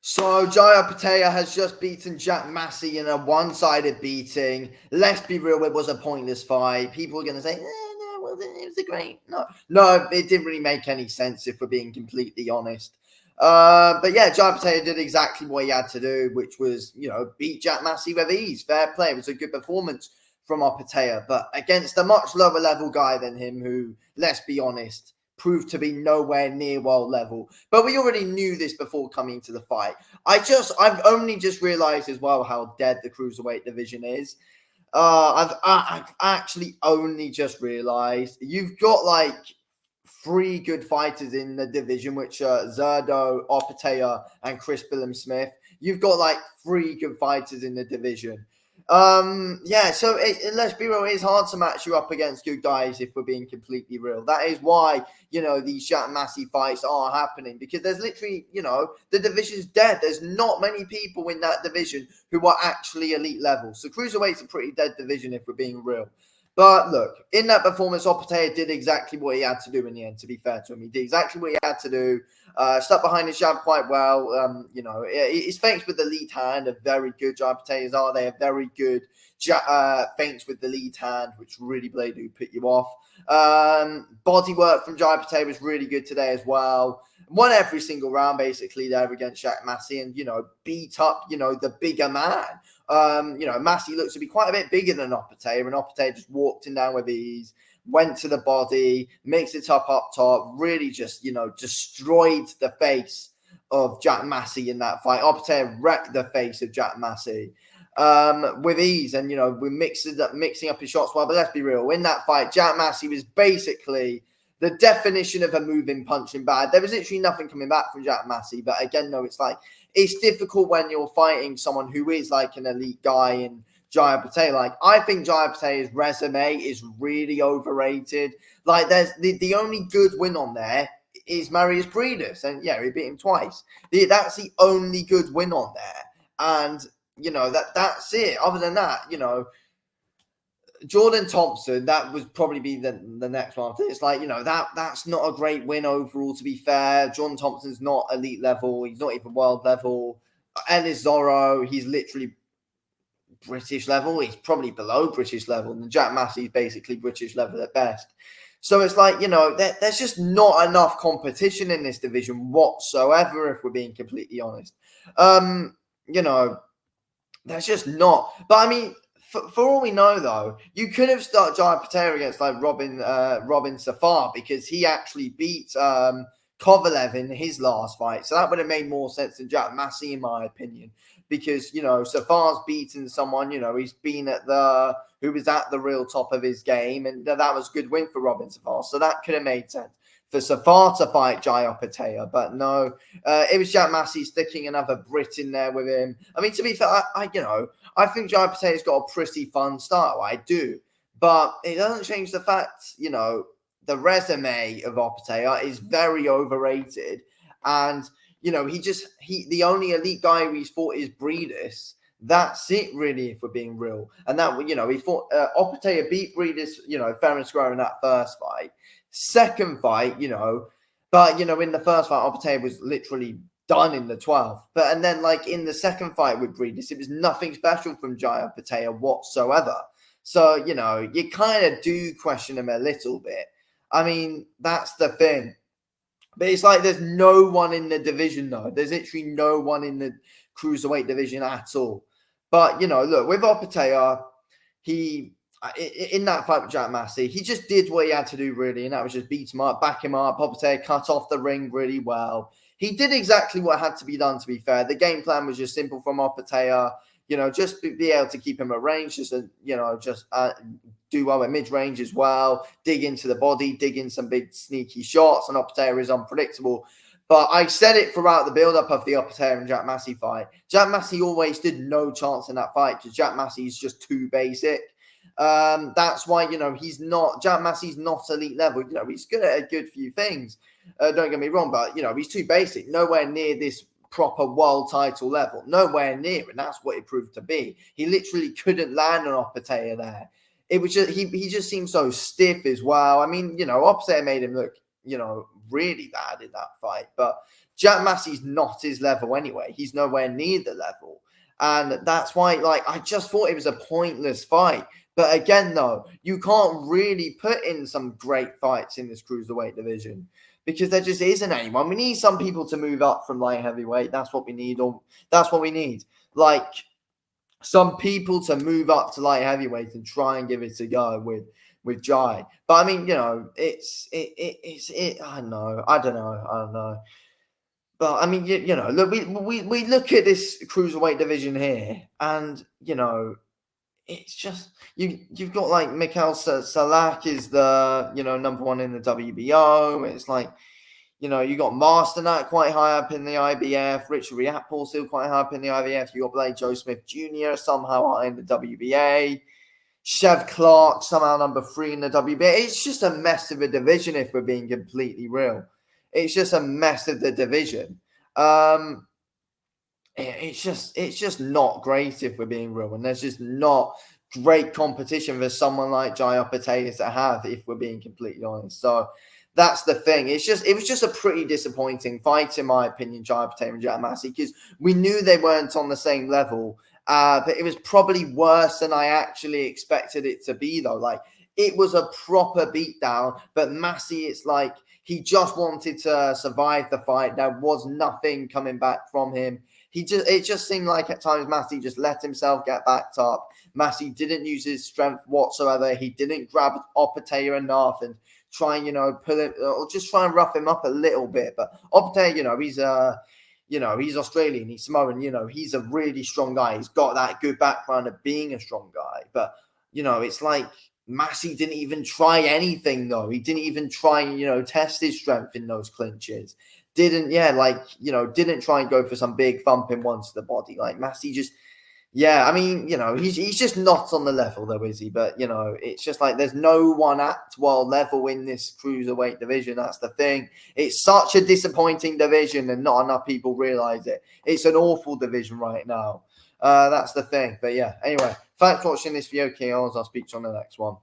So Jaya Opetaia has just beaten Jack Massey in a one-sided beating. Let's be real, it was a pointless fight. People are going to say, no, well, it was a great... No, it didn't really make any sense if we're being completely honest. But yeah, Jaya Opetaia did exactly what he had to do, which was, beat Jack Massey with ease. Fair play. It was a good performance from Opetaia, but against a much lower level guy than him who, let's be honest, proved to be nowhere near world level. But we already knew this before coming to the fight. I've only just realized as well how dead the cruiserweight division is. I've actually only just realized you've got like three good fighters in the division, which are Zerdo, Opetaia, and Chris Billum-Smith. You've got like three good fighters in the division. So let's be real, it's hard to match you up against good guys if we're being completely real. That is why, these Jack Massey fights are happening, because there's literally, the division's dead. There's not many people in that division who are actually elite level. So cruiserweight's a pretty dead division if we're being real. But look, in that performance, Opetaia did exactly what he had to do in the end, to be fair to him. He did exactly what he had to do. Stuck behind his jab quite well. His feints with the lead hand are very good. Jai Opetaia's are. They are very good feints with the lead hand, which really do put you off. Body work from Jai Opetaia was really good today as well. Won every single round, basically, there against Jack Massey and, beat up, the bigger man. Massey looks to be quite a bit bigger than Opetaia, and Opetaia just walked him down with ease, went to the body, mixed it up top, really just, destroyed the face of Jack Massey in that fight. Opetaia wrecked the face of Jack Massey with ease, and, we're mixing up his shots well, but let's be real, in that fight, Jack Massey was basically the definition of a moving punching bag. There was literally nothing coming back from Jack Massey, but again, no, it's difficult when you're fighting someone who is like an elite guy in Jai Opetaia. Like, I think Jai Opetaia's resume is really overrated. Like, there's the only good win on there is Marius Breedis, and he beat him twice. That's the only good win on there, and that's it. Other than that, Jordan Thompson, that would probably be the next one. It's like, that's not a great win overall, to be fair. Jordan Thompson's not elite level. He's not even world level. Ellis Zorro, he's literally British level. He's probably below British level. And Jack Massey's basically British level at best. So it's like, there's just not enough competition in this division whatsoever, if we're being completely honest. There's just not. But I mean, for all we know, though, you could have started Jai Opetaia against like Robin Safar, because he actually beat Kovalev in his last fight. So that would have made more sense than Jack Massey, in my opinion, because, Safar's beaten someone, he's been who was at the real top of his game, and that was a good win for Robin Safar. So that could have made sense for Safar to fight Jai Opetaia, but no, it was Jack Massey sticking another Brit in there with him. I mean, to be fair, I think Jai Opetaia's got a pretty fun start. I do, but it doesn't change the fact, the resume of Opetaia is very overrated, and the only elite guy he's fought is Breedis. That's it, really, if we're being real. And that, he fought Opetaia beat Breedis, fair and square in that first fight. Second fight, but in the first fight, Opetaia was literally done in the 12th. And then, like, in the second fight with Breedis, it was nothing special from Jai Opetaia whatsoever. So, you kind of do question him a little bit. I mean, that's the thing. But it's like there's no one in the division, though. There's literally no one in the cruiserweight division at all. But, look, with Opetaia, in that fight with Jack Massey, he just did what he had to do, really, and that was just beat him up, back him up. Opetaia cut off the ring really well. He did exactly what had to be done, to be fair. The game plan was just simple from Opetaia, just be able to keep him at range, just do well at mid-range as well, dig into the body, dig in some big sneaky shots, and Opetaia is unpredictable. But I said it throughout the build-up of the Opetaia and Jack Massey fight. Jack Massey always stood no chance in that fight because Jack Massey is just too basic. That's why, Jack Massey's not elite level. He's good at a good few things. Don't get me wrong, but, he's too basic. Nowhere near this proper world title level. Nowhere near, and that's what it proved to be. He literally couldn't land an Opetaia there. It was just, he just seemed so stiff as well. I mean, Opetaia made him look, really bad in that fight. But Jack Massey's not his level anyway. He's nowhere near the level. And that's why, like, I just thought it was a pointless fight. But again, though, you can't really put in some great fights in this cruiserweight division because there just isn't anyone. We need some people to move up from light heavyweight. That's what we need. Or that's what we need. Like, some people to move up to light heavyweight and try and give it a go with Jai. But I mean, you know, it's I don't know. But I mean, you know, look, we look at this cruiserweight division here, and you know, it's just you've got like Mikhail Salak is the, you know, number one in the WBO. It's like, you know, you got Masternak quite high up in the IBF. Richard Riapol still quite high up in the IBF. You got Blake Joe Smith Jr. somehow high in the WBA. Chev Clark somehow number 3 in the WBA. It's just a mess of a division if we're being completely real. It's just a mess of the division. It's just not great if we're being real, and there's just not great competition for someone like Jai Opetaia to have, if we're being completely honest. So that's the thing. It was just a pretty disappointing fight, in my opinion, Jai Opetaia and Jack Massey, because we knew they weren't on the same level. But it was probably worse than I actually expected it to be, though. Like, it was a proper beatdown, but Massey, it's like he just wanted to survive the fight. There was nothing coming back from him. It just seemed like at times Massey just let himself get backed up. Massey didn't use his strength whatsoever. He didn't grab Opetaia enough and try and, you know, pull it, or just try and rough him up a little bit. But Opetaia, you know, he's Australian, he's Samoan, you know, he's a really strong guy. He's got that good background of being a strong guy. But, you know, it's like Massey didn't even try anything, though. He didn't even try and, you know, test his strength in those clinches. Didn't try and go for some big thumping ones to the body. Like, Massey just, yeah, I mean, you know, he's just not on the level, though, is he? But, you know, it's just like there's no one at world level in this cruiserweight division. That's the thing. It's such a disappointing division, and not enough people realize it. It's an awful division right now. That's the thing. But yeah, anyway, thanks for watching this video, Keels. I'll speak to you on the next one.